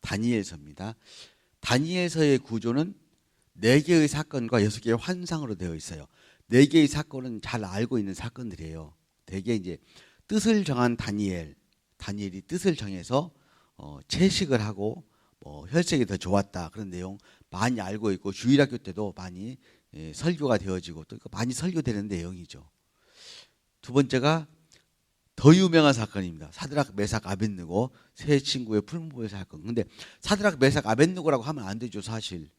다니엘서입니다. 다니엘서의 구조는 4개의 사건과 6개의 환상으로 되어 있어요. 4개의 사건은 잘 알고 있는 사건들이에요. 대개 이제 뜻을 정한 다니엘이 뜻을 정해서 채식을 하고 혈색이 더 좋았다 그런 내용 많이 알고 있고 주일학교 때도 많이 설교가 되어지고 또 많이 설교되는 내용이죠. 두 번째가 더 유명한 사건입니다. 사드락, 메삭, 아벳느고 세 친구의 풀무불 사건. 근데 사드락, 메삭, 아벳느고라고 하면 안 되죠. 사실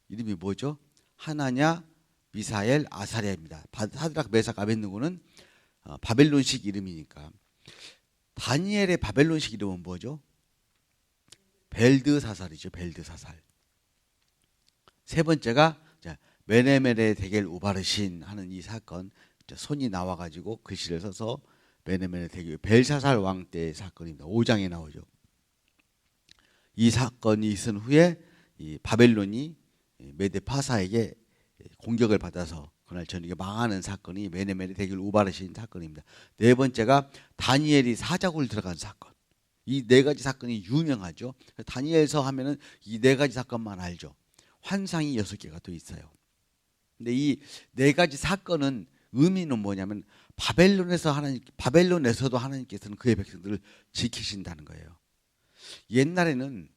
이름이 뭐죠? 하나냐, 미사엘, 아사랴입니다. 사드락, 메삭, 아벳느고는 바벨론식 이름이니까. 다니엘의 바벨론식 이름은 뭐죠? 벨드사살이죠. 벨드사살. 세 번째가 메네멜의 데겔 우바르신 하는 이 사건. 손이 나와가지고 글씨를 써서 메네멜의 데겔 벨사살 왕 때의 사건입니다. 5장에 나오죠. 이 사건이 있은 후에 이 바벨론이 메데파사에게 공격을 받아서 그날 저녁에 망하는 사건이 메네멜의 데겔 우바르신 사건입니다. 네 번째가 다니엘이 사자굴 들어간 사건. 이 4가지 사건이 유명하죠. 다니엘서 하면은 이 4가지 사건만 알죠. 환상이 6개가 또 있어요. 근데 이 4가지 사건은 의미는 뭐냐면 바벨론에서도 하나님께서는 그의 백성들을 지키신다는 거예요. 옛날에는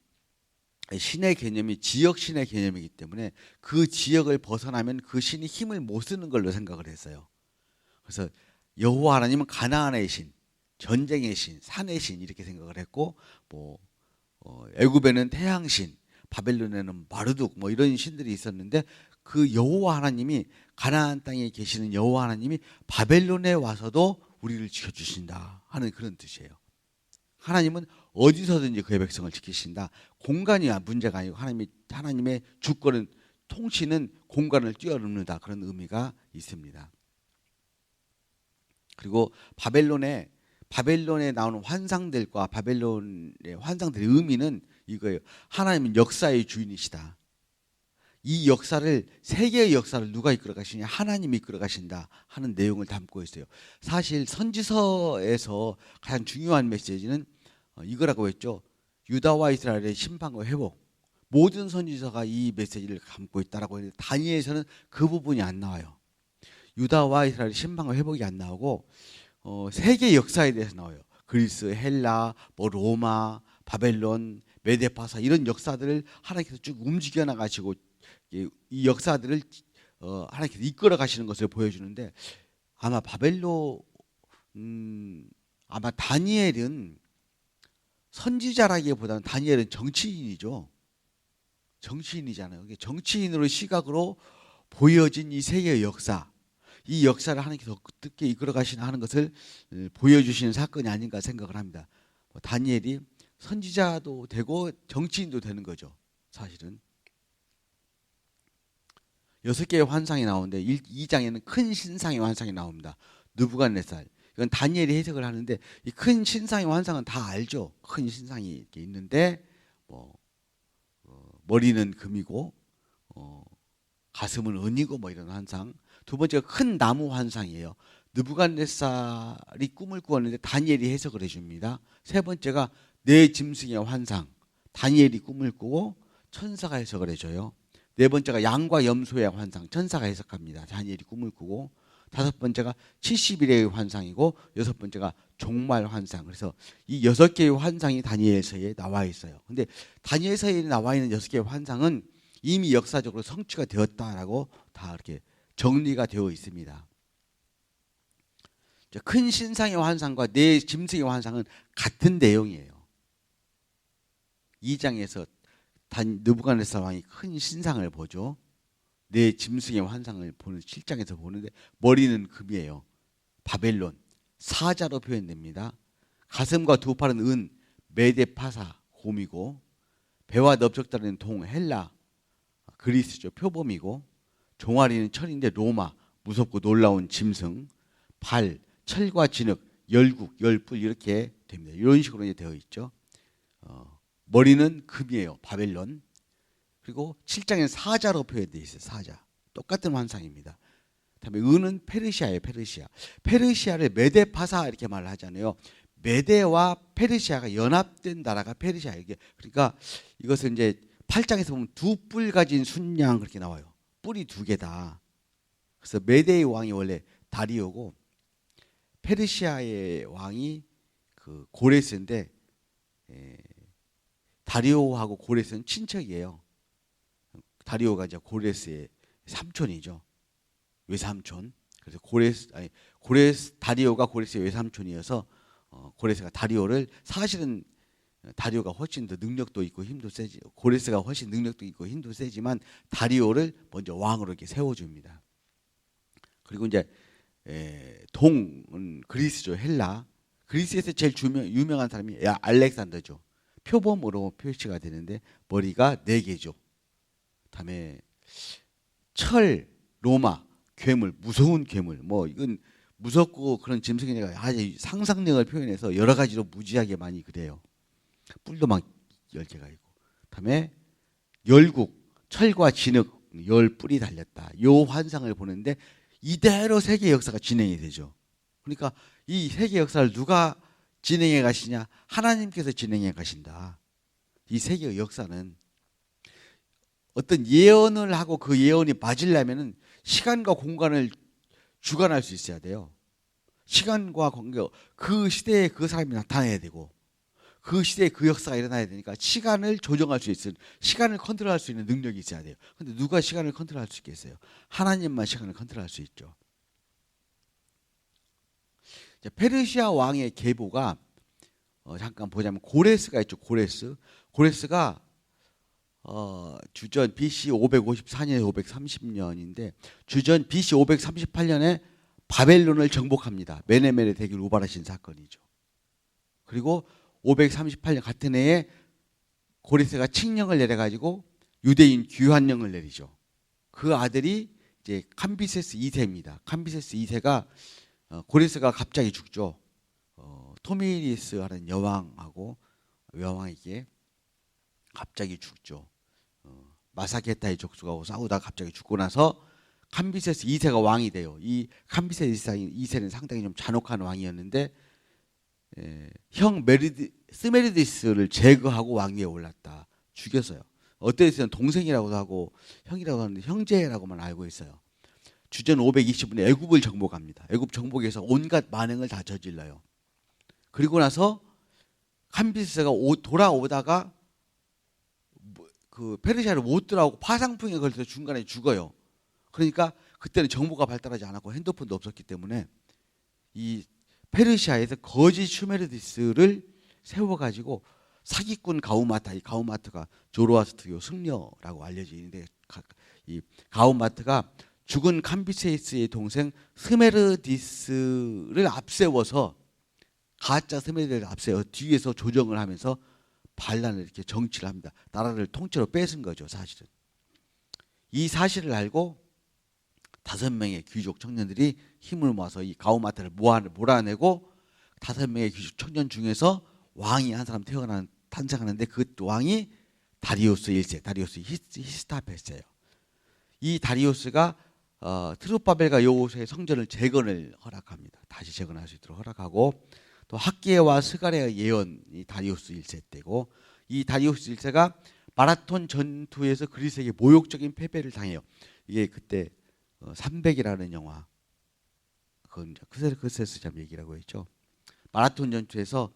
신의 개념이 지역 신의 개념이기 때문에 그 지역을 벗어나면 그 신이 힘을 못 쓰는 걸로 생각을 했어요. 그래서 여호와 하나님은 가나안의 신, 전쟁의 신, 산의 신 이렇게 생각을 했고 애굽에는 태양신, 바벨론에는 마르둑 이런 신들이 있었는데 그 여호와 하나님이 가나안 땅에 계시는 여호와 하나님이 바벨론에 와서도 우리를 지켜주신다 하는 그런 뜻이에요. 하나님은 어디서든지 그의 백성을 지키신다. 공간이 문제가 아니고 하나님의 주권은 통치는 공간을 뛰어넘는다 그런 의미가 있습니다. 그리고 바벨론에 나오는 환상들과 바벨론의 환상들의 의미는 이거예요. 하나님은 역사의 주인이시다. 이 역사를 세계의 역사를 누가 이끌어 가시냐? 하나님이 이끌어 가신다 하는 내용을 담고 있어요. 사실 선지서에서 가장 중요한 메시지는 이거라고 했죠. 유다와 이스라엘의 심판과 회복. 모든 선지서가 이 메시지를 담고 있다라고 했는데 다니엘에서는 그 부분이 안 나와요. 유다와 이스라엘의 심판과 회복이 안 나오고 세계 역사에 대해서 나와요. 그리스, 헬라, 로마, 바벨론, 메데파사 이런 역사들을 하나님께서 쭉 움직여 나가시고 이 역사들을 하나님께서 이끌어 가시는 것을 보여주는데 아마 아마 다니엘은 선지자라기보다는 다니엘은 정치인이죠. 정치인이잖아요. 정치인으로 시각으로 보여진 이 세계의 역사, 이 역사를 하나님께서 어떻게 이끌어 가시나 하는 것을 보여주시는 사건이 아닌가 생각을 합니다. 다니엘이 선지자도 되고 정치인도 되는 거죠. 사실은 6개의 환상이 나오는데 2장에는 큰 신상의 환상이 나옵니다. 느부갓네살. 이건 다니엘이 해석을 하는데 이 큰 신상의 환상은 다 알죠. 큰 신상이 이렇게 있는데 머리는 금이고 가슴은 은이고 이런 환상. 두 번째가 큰 나무 환상이에요. 느부갓네살이 꿈을 꾸었는데 다니엘이 해석을 해줍니다. 세 번째가 네 짐승의 환상. 다니엘이 꿈을 꾸고 천사가 해석을 해줘요. 네 번째가 양과 염소의 환상. 천사가 해석합니다. 다니엘이 꿈을 꾸고. 다섯 번째가 70일의 환상이고 여섯 번째가 종말 환상. 그래서 이 6개의 환상이 다니엘서에 나와 있어요. 근데 다니엘서에 나와 있는 6개의 환상은 이미 역사적으로 성취가 되었다라고 다 이렇게 정리가 되어 있습니다. 큰 신상의 환상과 네 짐승의 환상은 같은 내용이에요. 2장에서 느부갓네살 왕이 큰 신상을 보죠. 네 짐승의 환상을 보는 7장에서 보는데 머리는 금이에요. 바벨론 사자로 표현됩니다. 가슴과 두 팔은 은 메데파사 곰이고 배와 넓적다리는 동 헬라 그리스죠. 표범이고 종아리는 철인데 로마 무섭고 놀라운 짐승 발 철과 진흙 열국 열뿔 이렇게 됩니다. 이런 식으로 이제 되어 있죠. 머리는 금이에요. 바벨론. 그리고 7장에는 사자로 표현되어 있어요. 사자. 똑같은 환상입니다. 그다음에 은은 페르시아예요. 페르시아를 메데파사 이렇게 말을 하잖아요. 메대와 페르시아가 연합된 나라가 페르시아. 이게 그러니까 이것을 이제 8장에서 보면 두 뿔 가진 순양 그렇게 나와요. 뿔이 두 개다. 그래서 메대의 왕이 원래 다리오고 페르시아의 왕이 그 고레스인데 다리오하고 고레스는 친척이에요. 다리오가 이제 고레스의 삼촌이죠. 외삼촌. 그래서 다리오가 고레스의 외삼촌이어서 고레스가 다리오를 사실은 다리오가 훨씬 더 능력도 있고 힘도 세지. 고레스가 훨씬 능력도 있고 힘도 세지만 다리오를 먼저 왕으로 이렇게 세워줍니다. 그리고 이제 동은 그리스죠. 헬라. 그리스에서 제일 유명한 사람이 알렉산더죠. 표범으로 표시가 되는데 머리가 4개죠. 다음에 철, 로마, 괴물, 무서운 괴물. 뭐 이건 무섭고 그런 짐승이니까 아주 상상력을 표현해서 여러 가지로 무지하게 많이 그래요. 뿔도 막 10개가 있고. 다음에 열국, 철과 진흙, 열 뿔이 달렸다. 요 환상을 보는데 이대로 세계 역사가 진행이 되죠. 그러니까 이 세계 역사를 누가 진행해 가시냐? 하나님께서 진행해 가신다. 이 세계 역사는 어떤 예언을 하고 그 예언이 맞으려면은 시간과 공간을 주관할 수 있어야 돼요. 시간과 관계, 그 시대에 그 사람이 나타나야 되고 그 시대에 그 역사가 일어나야 되니까 시간을 조정할 수 있는, 시간을 컨트롤할 수 있는 능력이 있어야 돼요. 근데 누가 시간을 컨트롤할 수 있겠어요? 하나님만 시간을 컨트롤할 수 있죠. 페르시아 왕의 계보가 잠깐 보자면 고레스가 있죠. 고레스가 주전 BC 554년에서 530년인데 주전 BC 538년에 바벨론을 정복합니다. 메네메네 대기를 우발하신 사건이죠. 그리고 538년 같은 해에 고레스가 칙령을 내려가지고 유대인 귀환령을 내리죠. 그 아들이 이제 캄비세스 2세입니다. 캄비세스 2세가 고레스가 갑자기 죽죠. 토미리스라는 여왕에게 갑자기 죽죠. 마사게타의 족수가 싸우다가 갑자기 죽고 나서 캄비세스 2세가 왕이 돼요. 이 캄비세스 2세는 상당히 좀 잔혹한 왕이었는데 형 스메르디스를 제거하고 왕위에 올랐다. 죽였어요. 어떤 데서는 동생이라고도 하고 형이라고 하는데 형제라고만 알고 있어요. 주전 520년에 애굽을 정복합니다. 애굽 정복에서 온갖 만행을 다 저질러요. 그리고 나서 캄비세스가 돌아오다가 그 페르시아를 못 들어오고 파상풍에 걸려서 중간에 죽어요. 그러니까 그때는 정보가 발달하지 않았고 핸드폰도 없었기 때문에 이 페르시아에서 거짓 슈메르디스를 세워가지고 사기꾼 가우마타, 이 가우마트가 조로아스트교 승려라고 알려져 있는데 이 가우마트가 죽은 캄비세스의 동생 스메르디스를 앞세워서 가짜 스메르디스를 앞세워 뒤에서 조정을 하면서 반란을 이렇게 정치를 합니다. 나라를 통째로 뺏은 거죠, 사실은. 이 사실을 알고 5명의 귀족 청년들이 힘을 모아서 이 가우마트를 몰아내고 5명의 귀족 청년 중에서 왕이 한 사람 탄생하는데 그 왕이 다리우스 1세, 다리우스 히스타페스예요. 이 다리우스가 트루파벨과 여호수아의 성전을 재건을 허락합니다. 다시 재건할 수 있도록 허락하고 또 학기에와 스가랴의 예언이 다리우스 1세 때고 이 다리우스 1세가 마라톤 전투에서 그리스에게 모욕적인 패배를 당해요. 이게 그때 300이라는 영화 그건 크세르크세스 참 얘기라고 했죠. 마라톤 전투에서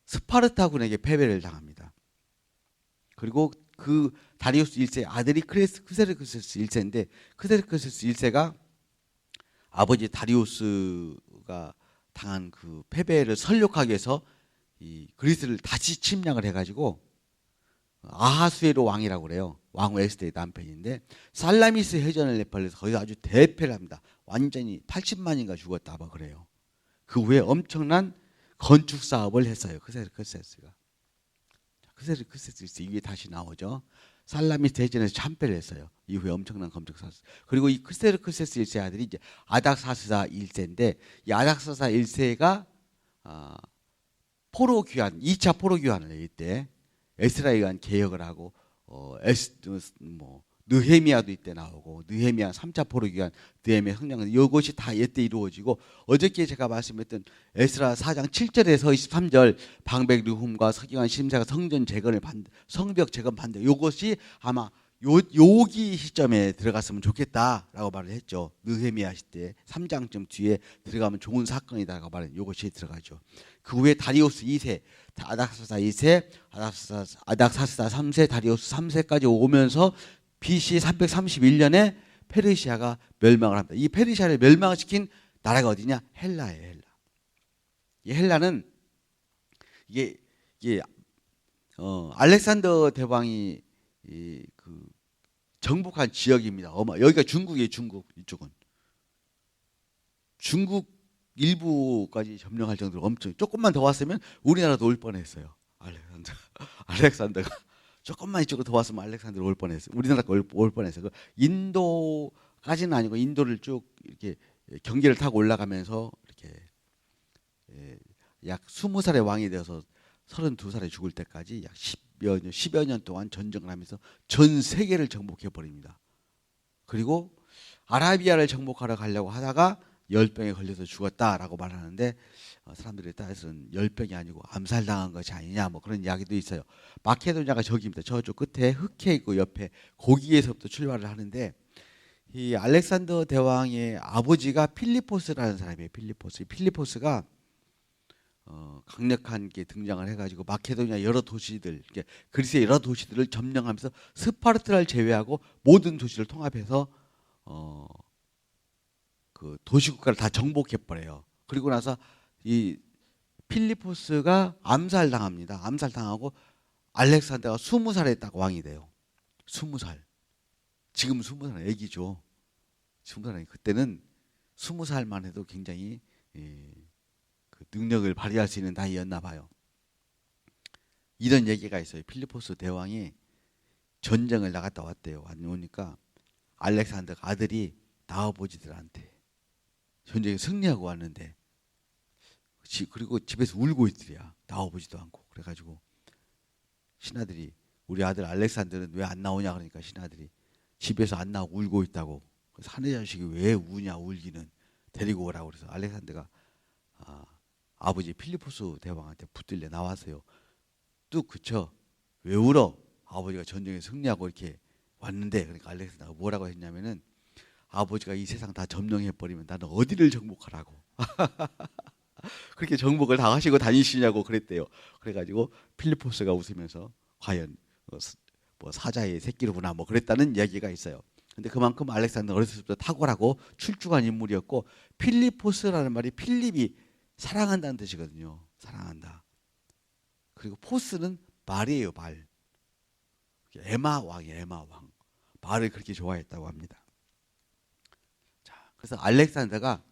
스파르타군에게 패배를 당합니다. 그리고 그 다리우스 1세 아들이 크세르크세스 1세인데 크세르크세스 1세가 아버지 다리우스가 당한 그 패배를 설욕하기 위해서 이 그리스를 다시 침략을 해가지고 아하수에로 왕이라고 그래요. 왕후 에스테의 남편인데 살라미스 해전을 내팔려서 거기서 아주 대패를 합니다. 완전히 80만인가 죽었다 막 그래요. 그 후에 엄청난 건축 사업을 했어요. 크세르크세스가. 크세르크세스 이게 다시 나오죠. 살라미스 해전에서 참패를 했어요. 이후에 엄청난 건축 사업. 그리고 이 크세르크세스 1세 아들이 이제 아닥사스다 1세인데 이 아닥사스다 1세가 포로 귀환, 2차 포로 귀환을 할 때 에스라에 의한 개혁을 하고 느헤미야도 이때 나오고 느헤미야 3차 포로 기간 느헤미야 성장 이것이 다 이때 이루어지고 어저께 제가 말씀했던 에스라 4장 7절에서 23절 방백 르훔과 서기관 심사가 성전 재건을 성벽 재건 반대 이것이 아마 요기 시점에 들어갔으면 좋겠다라고 말을 했죠. 느헤미야 시대 3장쯤 뒤에 들어가면 좋은 사건이다라고 말은 이것이 들어가죠. 그 후에 다리우스 2세, 아닥사스다 2세, 아닥사스다 3세, 다리우스 3세까지 오면서 BC 331년에 페르시아가 멸망을 합니다. 이 페르시아를 멸망시킨 나라가 어디냐? 헬라예요. 헬라. 이 헬라는 이게 알렉산더 대왕이 그 정복한 지역입니다. 여기가 중국이에요. 중국 이쪽은 중국 일부까지 점령할 정도로 엄청 조금만 더 왔으면 우리나라도 올 뻔했어요. 알렉산더가 조금만 이쪽으로 더 왔으면 알렉산더가 올 뻔했어요. 우리나라가 올 뻔했어요. 인도까지는 아니고 인도를 쭉 이렇게 경계를 타고 올라가면서 이렇게 약 20살의 왕이 되어서 32살에 죽을 때까지 약 10여 년 동안 전쟁을 하면서 전 세계를 정복해 버립니다. 그리고 아라비아를 정복하러 가려고 하다가 열병에 걸려서 죽었다라고 말하는데 사람들에 따라서는 열병이 아니고 암살당한 것이 아니냐 뭐 그런 이야기도 있어요. 마케도냐가 저기입니다. 저쪽 끝에 흑해 있고 옆에 거기에서부터 출발을 하는데 이 알렉산더 대왕의 아버지가 필리포스라는 사람이에요. 필리포스가 강력한 게 등장을 해가지고 마케도니아 여러 도시들, 그리스의 여러 도시들을 점령하면서 스파르타를 제외하고 모든 도시를 통합해서 그 도시국가를 다 정복해 버려요. 그리고 나서 이 필리포스가 암살당합니다. 암살당하고 알렉산더가 20살에 딱 왕이 돼요. 20살. 지금 20살 애기죠. 20살 그때는 20살만 해도 굉장히 그 능력을 발휘할 수 있는 나이였나 봐요. 이런 얘기가 있어요. 필리포스 대왕이 전쟁을 나갔다 왔대요. 오니까 알렉산더가 아들이 나아버지들한테 전쟁에 승리하고 왔는데 그리고 집에서 울고 있더랴. 나와보지도 않고. 그래가지고 신하들이 우리 아들 알렉산더는 왜 안 나오냐 그러니까 신하들이 집에서 안 나오고 울고 있다고. 그래서 하늘 자식이 왜 우냐 울기는 데리고 오라고 그래서 알렉산더가 아버지 필리포스 대왕한테 붙들려 나왔어요. 뚝 그쳐. 왜 울어? 아버지가 전쟁에 승리하고 이렇게 왔는데. 그러니까 알렉산더가 뭐라고 했냐면은 아버지가 이 세상 다 점령해 버리면 나는 어디를 정복하라고. 그렇게 정복을 다 하시고 다니시냐고 그랬대요. 그래가지고 필리포스가 웃으면서 과연 뭐 사자의 새끼로구나 뭐 그랬다는 이야기가 있어요. 근데 그만큼 알렉산더 어렸을 때부터 탁월하고 출중한 인물이었고 필리포스라는 말이 필립이 사랑한다는 뜻이거든요. 사랑한다. 그리고 포스는 말이에요. 말. 에마 왕이에요. 에마 왕. 말을 그렇게 좋아했다고 합니다. 자, 그래서 알렉산더가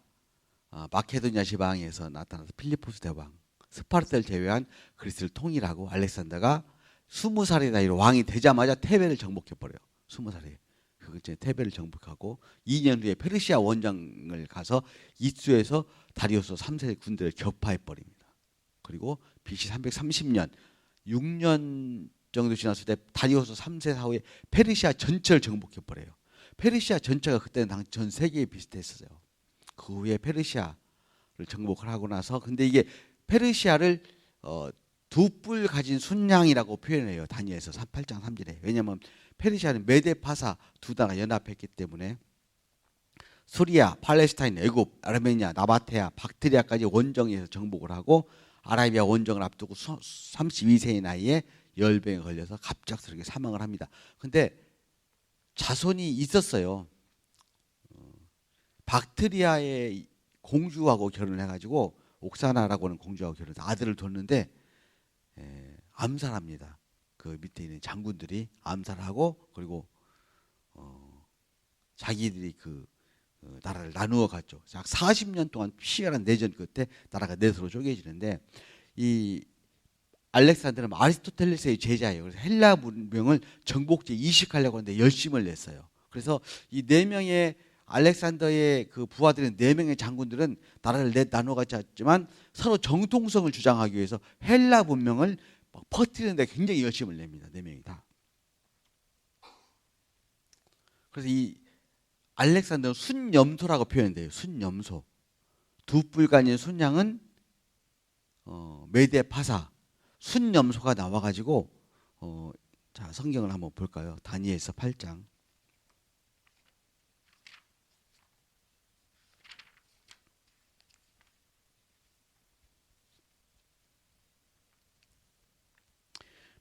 마케도니아 지방에서 나타나서 필리포스 대왕, 스파르타를 제외한 그리스를 통일하고 알렉산더가 20살의 나이로 왕이 되자마자 테베를 정복해 버려요. 20살에. 그 테베를 정복하고 2년 후에 페르시아 원정을 가서 이수에서 다리우스 3세의 군대를 격파해 버립니다. 그리고 BC 330년 6년 정도 지났을 때 다리우스 3세 사후에 페르시아 전체를 정복해 버려요. 페르시아 전체가 그때는 전 세계에 비슷했어요. 그 후에 페르시아를 정복을 하고 나서 근데 이게 페르시아를 두 뿔 가진 순양이라고 표현해요. 다니엘서 8장 3절에. 왜냐하면 페르시아는 메데파사 두 나라가 연합했기 때문에 수리아, 팔레스타인, 애굽, 아르메니아, 나바테아, 박트리아까지 원정에서 정복을 하고 아라비아 원정을 앞두고 32세의 나이에 열병에 걸려서 갑작스럽게 사망을 합니다. 근데 자손이 있었어요. 박트리아의 공주하고 결혼을 해가지고 옥사나라고 하는 공주하고 결혼해서 아들을 뒀는데 암살합니다. 그 밑에 있는 장군들이 암살하고 그리고 자기들이 그 나라를 나누어 갔죠. 약 40년 동안 치열한 내전 끝에 나라가 넷으로 쪼개지는데 이 알렉산더는 아리스토텔레스의 제자예요. 그래서 헬라 문명을 정복제 이식하려고 하는데 열심을 냈어요. 그래서 이 네 명의 알렉산더의 그 부하들은 네 명의 장군들은 나라를 넷 나누어 갔지만 서로 정통성을 주장하기 위해서 헬라 문명을 퍼뜨리는 데 굉장히 열심을 냅니다. 네 명이 다. 그래서 이 알렉산더는 순염소라고 표현돼요. 순염소. 두 뿔 가진 순양은 메데파사. 순염소가 나와가지고 자, 성경을 한번 볼까요? 다니엘서 8장.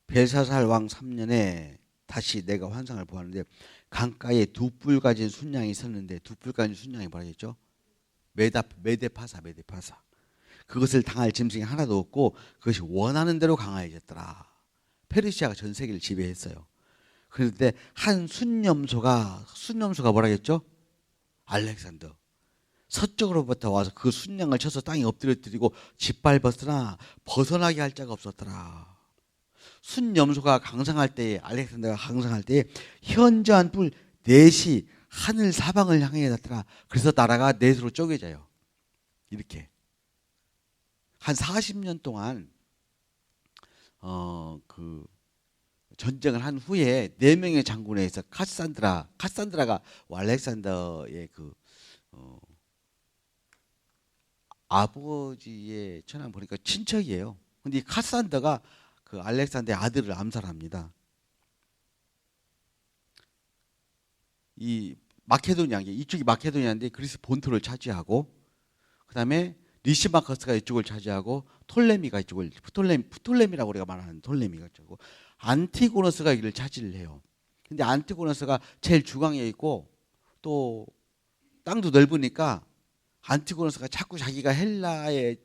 벨사살 왕 3년에 다시 내가 환상을 보았는데 강가에 두 뿔 가진 순양이 섰는데, 두 뿔 가진 순양이 뭐라겠죠? 메데파사. 그것을 당할 짐승이 하나도 없고 그것이 원하는 대로 강하여졌더라. 페르시아가 전 세계를 지배했어요. 그런데 한 순염소가 뭐라겠죠? 알렉산더. 서쪽으로부터 와서 그 순양을 쳐서 땅에 엎드려뜨리고 짓밟았으나 벗어나게 할 자가 없었더라. 순염소가 강성할 때에, 알렉산더가 강성할 때에 현저한 뿔 넷이 하늘 사방을 향해 닿더라. 그래서 나라가 넷으로 쪼개져요. 이렇게 한 40년 동안 그 전쟁을 한 후에 4명의 장군에 의해서 카산드라가 알렉산더의 그 아버지의 천황 보니까 친척이에요. 근데 이 카산더가 그 알렉산더의 아들을 암살합니다. 이 마케도니아, 이쪽이 마케도니아인데 그리스 본토를 차지하고, 그 다음에 리시마커스가 이쪽을 차지하고, 톨레미가 이쪽을, 프톨레미라고 우리가 말하는 톨레미가 이쪽이고, 안티고노스가 이를 차지를 해요. 근데 안티고노스가 제일 중앙에 있고 또 땅도 넓으니까 안티고노스가 자꾸 자기가 헬라의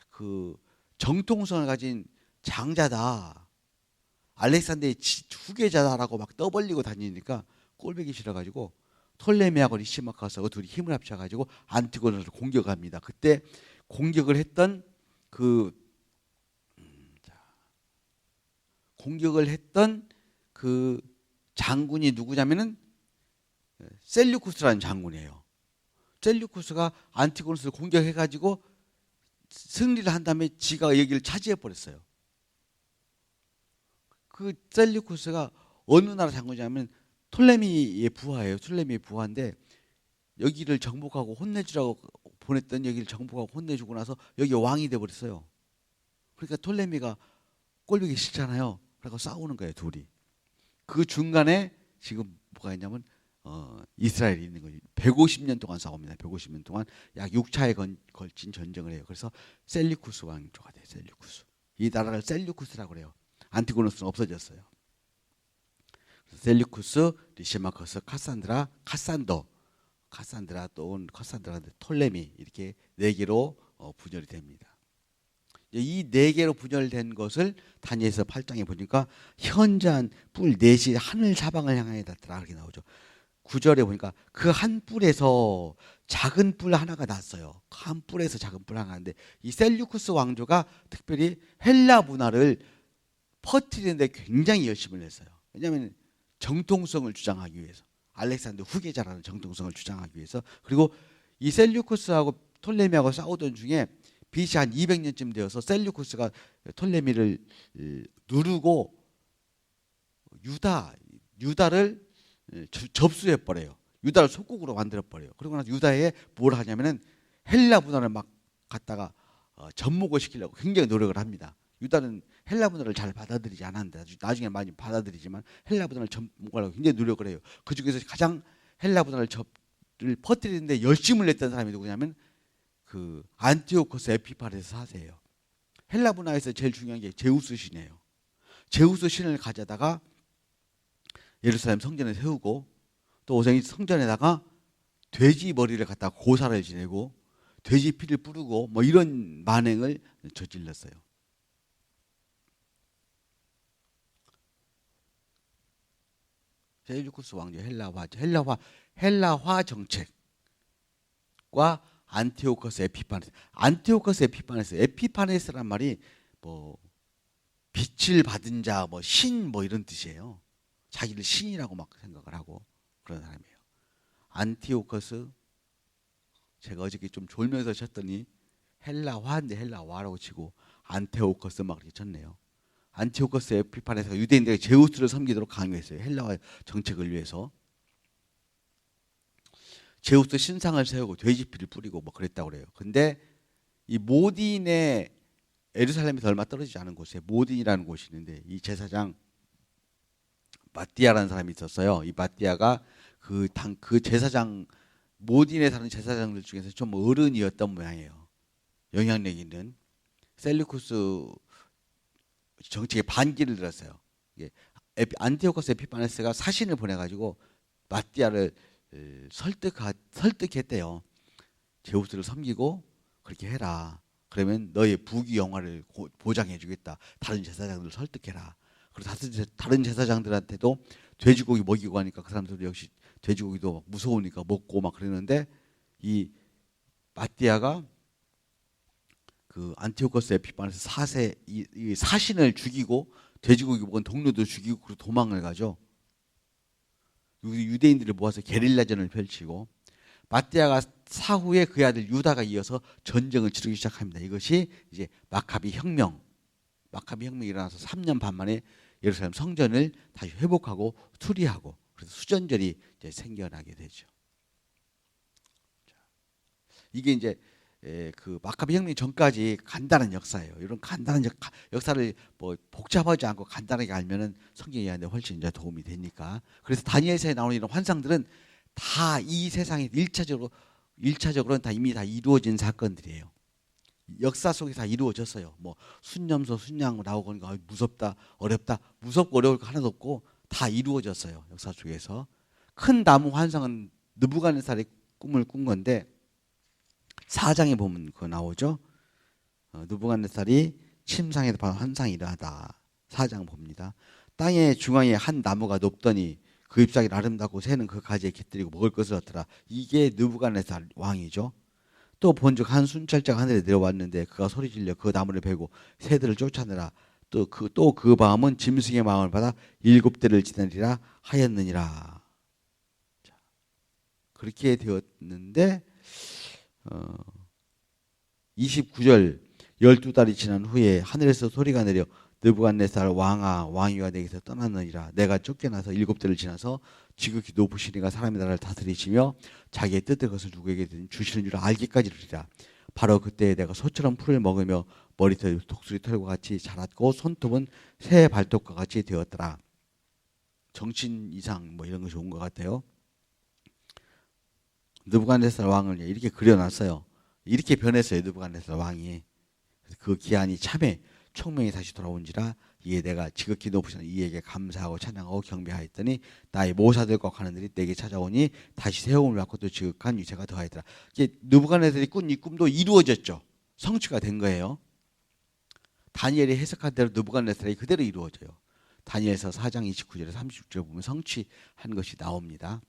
그 정통성을 가진 장자다, 알렉산더의 후계자다라고 막 떠벌리고 다니니까 꼴보기 싫어가지고 톨레미하고 리시마커스하고 둘이 힘을 합쳐가지고 안티고노스를 공격합니다. 그때 공격을 했던 그 장군이 누구냐면은 셀류쿠스라는 장군이에요. 셀류쿠스가 안티고노스를 공격해가지고 승리를 한 다음에 지가 여기를 차지해 버렸어요. 그 셀류쿠스가 어느 나라 장군이냐면 톨레미의 부하예요. 톨레미의 부하인데 여기를 정복하고 혼내주라고 보냈던, 여기를 정복하고 혼내주고 나서 여기 왕이 돼 버렸어요. 그러니까 톨레미가 꼴보기 싫잖아요. 그래서 싸우는 거예요, 둘이. 그 중간에 지금 뭐가 있냐면 이스라엘이 있는 거예요. 150년 동안 싸웁니다. 150년 동안 약 6차에 걸친 전쟁을 해요. 그래서 셀류쿠스 왕조가 돼요. 셀류쿠스. 이 나라를 셀류쿠스라고 그래요. 안티고노스는 없어졌어요. 셀류쿠스, 리시마커스, 카산드라 또는 톨레미, 이렇게 4개로 분열이 됩니다. 이 4개로 분열된 것을 다니엘서 8장에 보니까 현저한 뿔 넷이 하늘 사방을 향하여 닿더라, 이렇게 나오죠. 9절에 보니까 그 한 뿔에서 작은 뿔 하나가 났어요. 한 뿔에서 작은 뿔 하나가 났는데, 이 셀류쿠스 왕조가 특별히 헬라 문화를 퍼뜨리는데 굉장히 열심을 했어요. 왜냐하면 정통성을 주장하기 위해서, 알렉산더 후계자라는 정통성을 주장하기 위해서. 그리고 이 셀류쿠스하고 톨레미하고 싸우던 중에 BC 한 200년쯤 되어서 셀류쿠스가 톨레미를 누르고 유다를 접수해 버려요. 유다를 속국으로 만들어 버려요. 그러고 나서 유다에 뭘 하냐면은 헬라 문화를 막 갖다가 접목을 시키려고 굉장히 노력을 합니다. 유다는 헬라 문화를 잘 받아들이지 않았는데 나중에 많이 받아들이지만 헬라 문화를 접목하려고 굉장히 노력을 해요. 그 중에서 가장 헬라 문화를 퍼뜨리는데 열심을 냈던 사람이 누구냐면 그 안티오코스 에피파네스 4세예요. 헬라 문화에서 제일 중요한 게 제우스 신이에요. 제우스 신을 가져다가 예루살렘 성전에 세우고, 또 성전에다가 돼지 머리를 갖다가 고사를 지내고 돼지 피를 뿌르고 뭐 이런 만행을 저질렀어요. 셀류쿠스 왕조 헬라화 정책과 안티오코스 에피파네스란 말이 뭐 빛을 받은 자, 뭐 신, 뭐 이런 뜻이에요. 자기를 신이라고 막 생각을 하고 그런 사람이에요. 안티오코스, 제가 어저께 좀 졸면서 쳤더니 헬라화인데 헬라화라고 치고 안티오코스 막 이렇게 쳤네요. 안티오코스 에피파네스가 유대인들에게 제우스를 섬기도록 강요했어요. 헬라화 정책을 위해서. 제우스 신상을 세우고 돼지피를 뿌리고 뭐 그랬다고 그래요. 근데 이 모딘의 예루살렘에서 얼마 떨어지지 않은 곳에 모딘이라는 곳이 있는데 이 제사장 마띠아라는 사람이 있었어요. 이 마띠아가 그 제사장 모딘에 사는 제사장들 중에서 좀 어른이었던 모양이에요. 영향력 있는 셀루쿠스 정책에 반기를 들었어요. 안티오코스 에피파네스가 사신을 보내가지고 마띠아를 설득했대요. 제우스를 섬기고 그렇게 해라. 그러면 너의 부귀 영화를 보장해주겠다. 다른 제사장들을 설득해라. 그리고 다른 제사장들한테도 돼지고기 먹이고 하니까 그 사람들도 역시 돼지고기도 무서우니까 먹고 막 그러는데 이 마띠아가 그 안티오코스 에피파네스 4세 이 사신을 죽이고 돼지고기 먹은 동료도 죽이고 그리고 도망을 가죠. 유대인들을 모아서 게릴라전을 펼치고 마띠아가 사후에 그의 아들 유다가 이어서 전쟁을 치르기 시작합니다. 이것이 이제 마카비 혁명이 일어나서 3년 반 만에 예루살렘 성전을 다시 회복하고 수리하고 그래서 수전절이 이제 생겨나게 되죠. 이게 이제 그 마카비 혁명 전까지 간단한 역사예요. 이런 간단한 역사를 뭐 복잡하지 않고 간단하게 알면은 성경 이해하는데 훨씬 이제 도움이 되니까. 그래서 다니엘서에 나오는 이런 환상들은 다 이 세상에 일차적으로는 다 이미 다 이루어진 사건들이에요. 역사 속에 다 이루어졌어요. 뭐 순념소 순양 나오고 하니까 무섭다 어렵다 무섭고 어려울 거 하나도 없고 다 이루어졌어요. 역사 속에서. 큰 나무 환상은 느부갓네살의 꿈을 꾼 건데 4장에 보면 그거 나오죠. 느부갓네살이 침상에서 본 환상이 일어나다. 4장 봅니다. 땅의 중앙에 한 나무가 높더니 그 잎사귀를 아름답고 새는 그 가지에 깃들이고 먹을 것을 얻더라. 이게 느부갓네살 왕이죠. 또 본즉 한 순찰자가 하늘에 내려왔는데 그가 소리질러 그 나무를 베고 새들을 쫓아내라. 또 그 밤은 짐승의 마음을 받아 7대를 지내리라 하였느니라. 자, 그렇게 되었는데 29절 12달이 지난 후에 하늘에서 소리가 내려 느부갓네살 왕이와 내게서 떠났느니라. 내가 쫓겨나서 7대를 지나서 지극히 높으시니가 사람의 나라를 다스리시며 자기의 뜻의 것을 누구에게 주시는 줄 알기까지 이르리라. 바로 그때 내가 소처럼 풀을 먹으며 머리털이 독수리 털과 같이 자랐고 손톱은 새의 발톱과 같이 되었더라. 정신 이상 뭐 이런 것이 온 것 같아요. 느부갓네살 왕을 이렇게 그려놨어요. 이렇게 변했어요. 느부갓네살 왕이. 그 기한이 참에 총명이 다시 돌아온지라 이에 내가 지극히 높으신 이에게 감사하고 찬양하고 경배하였더니 나의 모사들과 관원들이 내게 찾아오니 다시 세움을 받고 또 지극한 유세가 더하였더라. 이제 느부갓네살이 꾼 이 꿈도 이루어졌죠. 성취가 된 거예요. 다니엘이 해석한 대로 느부갓네살이 그대로 이루어져요. 다니엘서 4장 29절에 36절 보면 성취한 것이 나옵니다.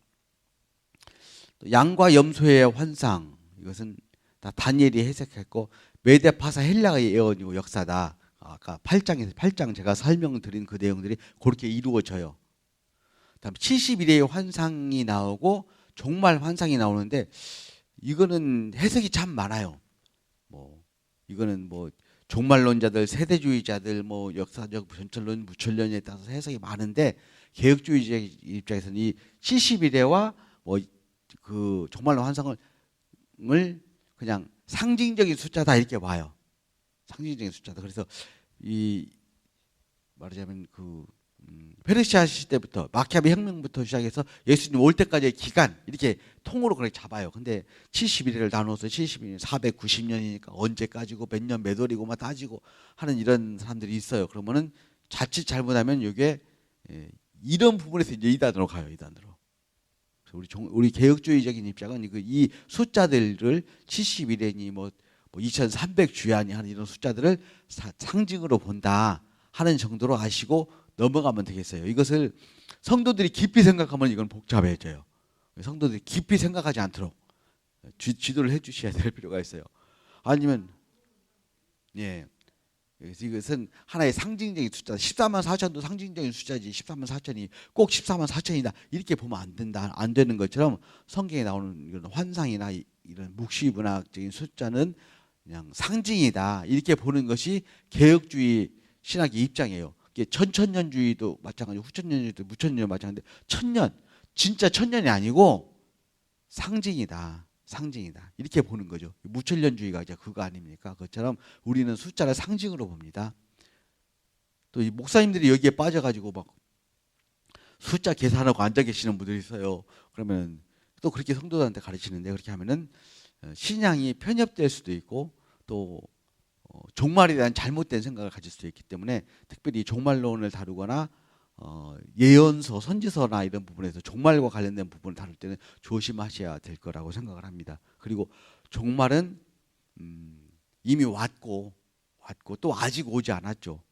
양과 염소의 환상 이것은 다 다니엘이 해석했고 메데파사 헬라의 예언이고 역사다. 아까 8장 제가 설명드린 그 내용들이 그렇게 이루어져요. 다음 71회의 환상이 나오고 종말 환상이 나오는데 이거는 해석이 참 많아요. 뭐 이거는 뭐 종말론자들, 세대주의자들, 뭐 역사적 전철론, 무철론에 따라서 해석이 많은데 개혁주의자 입장에서는 이 71회와 뭐 그 종말론 환상을 그냥 상징적인 숫자다 이렇게 봐요. 상징적인 숫자다. 그래서 이 말하자면 그 페르시아 시대부터 마키아베 혁명부터 시작해서 예수님 올 때까지의 기간 이렇게 통으로 그렇게 잡아요. 근데 71회를 나눠서 70년, 490년이니까 언제까지고 몇 년 몇 월이고 막 따지고 하는 이런 사람들이 있어요. 그러면은 자칫 잘못하면 이게 이런 부분에서 이제 이단으로 가요. 이단으로. 우리 개혁주의적인 입장은 이 숫자들을 71회니 뭐 2300 주야니 하는 이런 숫자들을 상징으로 본다 하는 정도로 아시고 넘어가면 되겠어요. 이것을 성도들이 깊이 생각하면 이건 복잡해져요. 성도들이 깊이 생각하지 않도록 지도를 해주셔야 될 필요가 있어요. 아니면 이것은 하나의 상징적인 숫자. 14만 4천도 상징적인 숫자지. 14만 4천이 꼭 14만 4천이다 이렇게 보면 안 된다. 안 되는 것처럼 성경에 나오는 이런 환상이나 이런 묵시문학적인 숫자는 그냥 상징이다 이렇게 보는 것이 개혁주의 신학의 입장이에요. 천천년주의도 마찬가지고 후천년주의도 무천년도 마찬가지인데 천년 진짜 천년이 아니고 상징이다. 상징이다. 이렇게 보는 거죠. 무천년주의가 이제 그거 아닙니까? 그것처럼 우리는 숫자를 상징으로 봅니다. 또 이 목사님들이 여기에 빠져가지고 막 숫자 계산하고 앉아 계시는 분들이 있어요. 그러면 또 그렇게 성도들한테 가르치는데, 그렇게 하면은 신앙이 편협될 수도 있고 또 종말에 대한 잘못된 생각을 가질 수도 있기 때문에, 특별히 종말론을 다루거나 예언서, 선지서나 이런 부분에서 종말과 관련된 부분을 다룰 때는 조심하셔야 될 거라고 생각을 합니다. 그리고 종말은 이미 왔고 또 아직 오지 않았죠.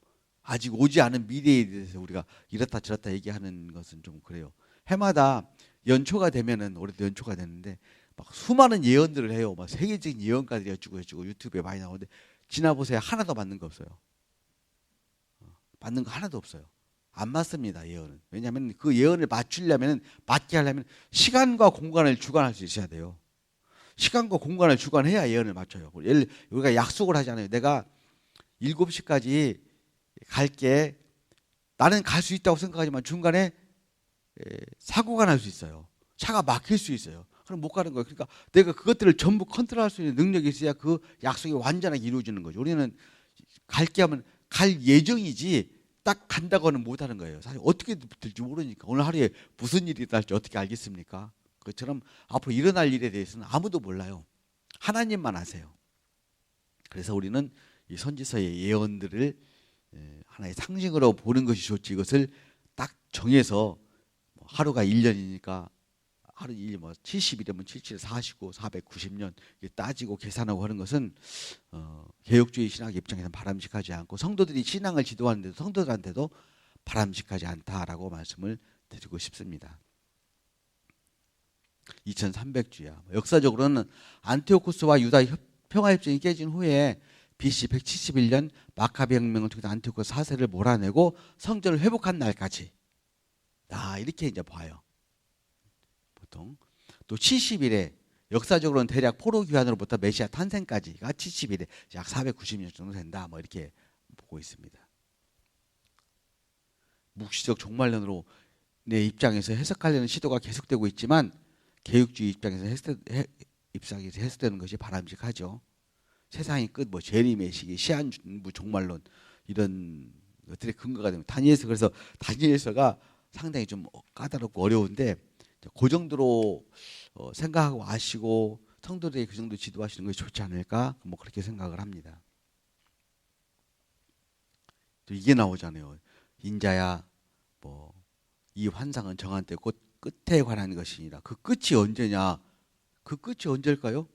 아직 오지 않은 미래에 대해서 우리가 이렇다 저렇다 얘기하는 것은 좀 그래요. 해마다 연초가 되면은, 올해도 연초가 되는데 막 수많은 예언들을 해요. 막 세계적인 예언가들이 어쩌고 유튜브에 많이 나오는데, 지나보세요. 하나도 맞는 거 없어요. 맞는 거 하나도 없어요. 안 맞습니다, 예언은. 왜냐하면 그 예언을 맞게 하려면 시간과 공간을 주관할 수 있어야 돼요. 시간과 공간을 주관해야 예언을 맞춰요. 우리가 약속을 하잖아요. 내가 7시까지 갈게. 나는 갈 수 있다고 생각하지만 중간에 사고가 날 수 있어요. 차가 막힐 수 있어요. 그럼 못 가는 거예요. 그러니까 내가 그것들을 전부 컨트롤할 수 있는 능력이 있어야 그 약속이 완전하게 이루어지는 거죠. 우리는 갈게 하면 갈 예정이지 딱 간다고는 못하는 거예요. 사실 어떻게 될지 모르니까. 오늘 하루에 무슨 일이 날지 어떻게 알겠습니까? 그처럼 앞으로 일어날 일에 대해서는 아무도 몰라요. 하나님만 아세요. 그래서 우리는 이 선지서의 예언들을 하나의 상징으로 보는 것이 좋지, 이것을 딱 정해서 하루가 1년이니까 하루 1년 70이라면 77, 49, 490년 따지고 계산하고 하는 것은 개혁주의 신학 입장에서는 바람직하지 않고, 성도들이 신앙을 지도하는데도 성도들한테도 바람직하지 않다라고 말씀을 드리고 싶습니다. 2300주야. 역사적으로는 안티오코스와 유다 평화협정이 깨진 후에 BC 171년 마카비 혁명을 통해서 안티오코스 4세를 몰아내고 성전을 회복한 날까지, 이렇게 이제 봐요. 보통 또 70일에, 역사적으로는 대략 포로 귀환으로부터 메시아 탄생까지가 70일에 약 490년 정도 된다. 뭐 이렇게 보고 있습니다. 묵시적 종말론으로 내 입장에서 해석하려는 시도가 계속되고 있지만, 개혁주의 입장에서 해석되는 것이 바람직하죠. 세상의 끝, 재림의 시기, 시한부 종말론, 이런 것들의 근거가 됩니다. 다니엘서, 그래서 다니엘서가 상당히 좀 까다롭고 어려운데, 그 정도로 생각하고 아시고 성도들이 그 정도 지도하시는 것이 좋지 않을까, 그렇게 생각을 합니다. 또 이게 나오잖아요. 인자야, 이 환상은 정한 때 곧 끝에 관한 것이니라. 그 끝이 언제냐? 그 끝이 언제일까요?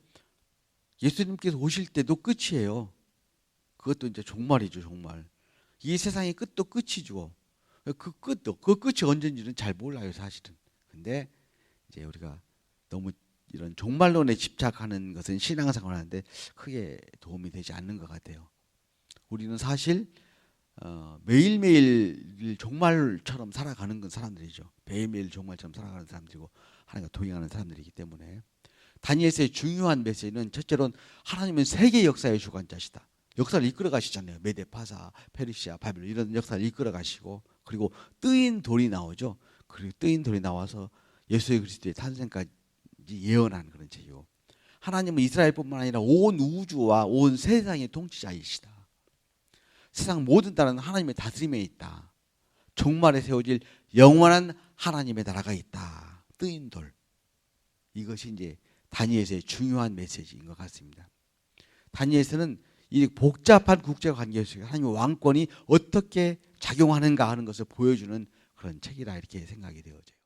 예수님께서 오실 때도 끝이에요. 그것도 이제 종말이죠, 종말. 이 세상의 끝도 끝이죠. 그 끝이 언제인지는 잘 몰라요, 사실은. 근데 이제 우리가 너무 이런 종말론에 집착하는 것은 신앙생활 하는데 크게 도움이 되지 않는 것 같아요. 우리는 사실 매일매일 종말처럼 살아가는 건 사람들이죠. 매일매일 종말처럼 살아가는 사람들이고 하나님과 동행하는 사람들이기 때문에, 다니엘서의 중요한 메시지는 첫째로는 하나님은 세계 역사의 주관자시다. 역사를 이끌어 가시잖아요. 메데, 파사, 페르시아, 바빌론 이런 역사를 이끌어 가시고, 그리고 뜨인 돌이 나오죠. 그리고 뜨인 돌이 나와서 예수 그리스도의 탄생까지 예언한 그런 제요. 하나님은 이스라엘뿐만 아니라 온 우주와 온 세상의 통치자이시다. 세상 모든 나라는 하나님의 다스림에 있다. 종말에 세워질 영원한 하나님의 나라가 있다. 뜨인 돌. 이것이 이제 다니엘서의 중요한 메시지인 것 같습니다. 다니엘서는 이 복잡한 국제관계 속에 하나님의 왕권이 어떻게 작용하는가 하는 것을 보여주는 그런 책이라 이렇게 생각이 되어져요.